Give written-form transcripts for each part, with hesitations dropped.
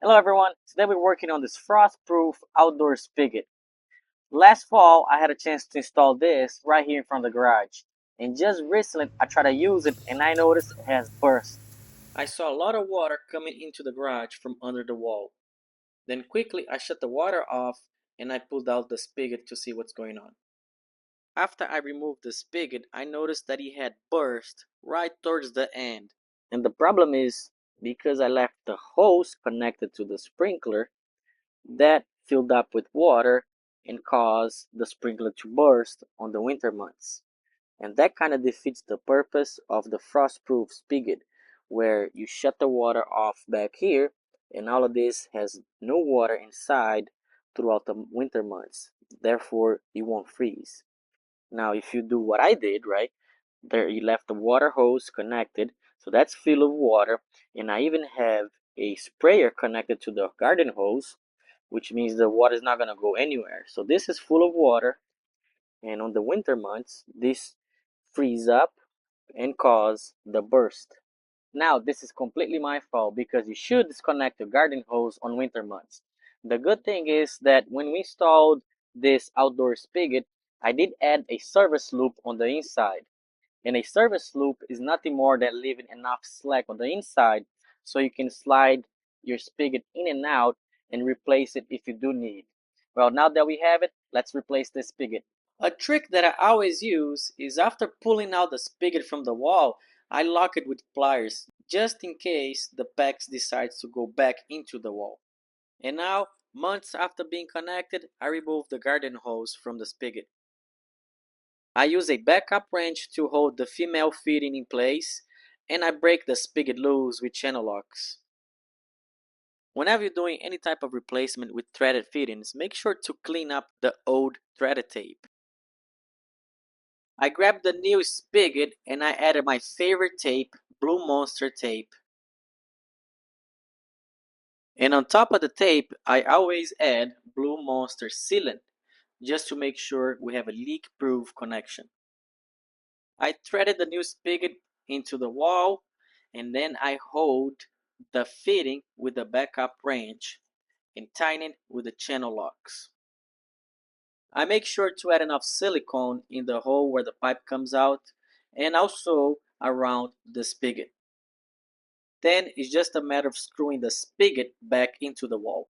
Hello everyone, today we're working on this frost-proof outdoor spigot. Last fall I had a chance to install this right here in front of the garage. And just recently I tried to use it and I noticed it has burst. I saw a lot of water coming into the garage from under the wall. Then quickly I shut the water off and I pulled out the spigot to see what's going on. After I removed the spigot, I noticed that it had burst right towards the end. And the problem is, because I left the hose connected to the sprinkler, that filled up with water and caused the sprinkler to burst on the winter months. And that kind of defeats the purpose of the frost-proof spigot, where you shut the water off back here and all of this has no water inside throughout the winter months. Therefore, it won't freeze. Now, if you do what I did, right, there you left the water hose connected, so that's filled with water, and I even have a sprayer connected to the garden hose, which means the water is not going to go anywhere. So this is full of water, and on the winter months, this freeze up and cause the burst. Now, this is completely my fault because you should disconnect the garden hose on winter months. The good thing is that when we installed this outdoor spigot, I did add a service loop on the inside. And a service loop is nothing more than leaving enough slack on the inside so you can slide your spigot in and out and replace it if you do need. Well, now that we have it, let's replace this spigot. A trick that I always use is after pulling out the spigot from the wall, I lock it with pliers just in case the PEX decides to go back into the wall. And now, months after being connected, I remove the garden hose from the spigot. I use a backup wrench to hold the female fitting in place, and I break the spigot loose with channel locks. Whenever you're doing any type of replacement with threaded fittings, make sure to clean up the old threaded tape. I grabbed the new spigot and I added my favorite tape, Blue Monster tape. And on top of the tape, I always add Blue Monster sealant, just to make sure we have a leak-proof connection. I threaded the new spigot into the wall and then I hold the fitting with the backup wrench and tighten it with the channel locks. I make sure to add enough silicone in the hole where the pipe comes out and also around the spigot. Then it's just a matter of screwing the spigot back into the wall.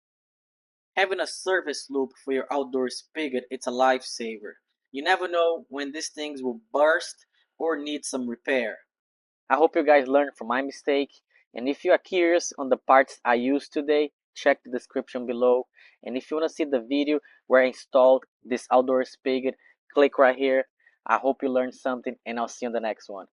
Having a service loop for your outdoor spigot, it's a lifesaver. You never know when these things will burst or need some repair. I hope you guys learned from my mistake. And if you are curious on the parts I used today, check the description below. And if you want to see the video where I installed this outdoor spigot, click right here. I hope you learned something and I'll see you on the next one.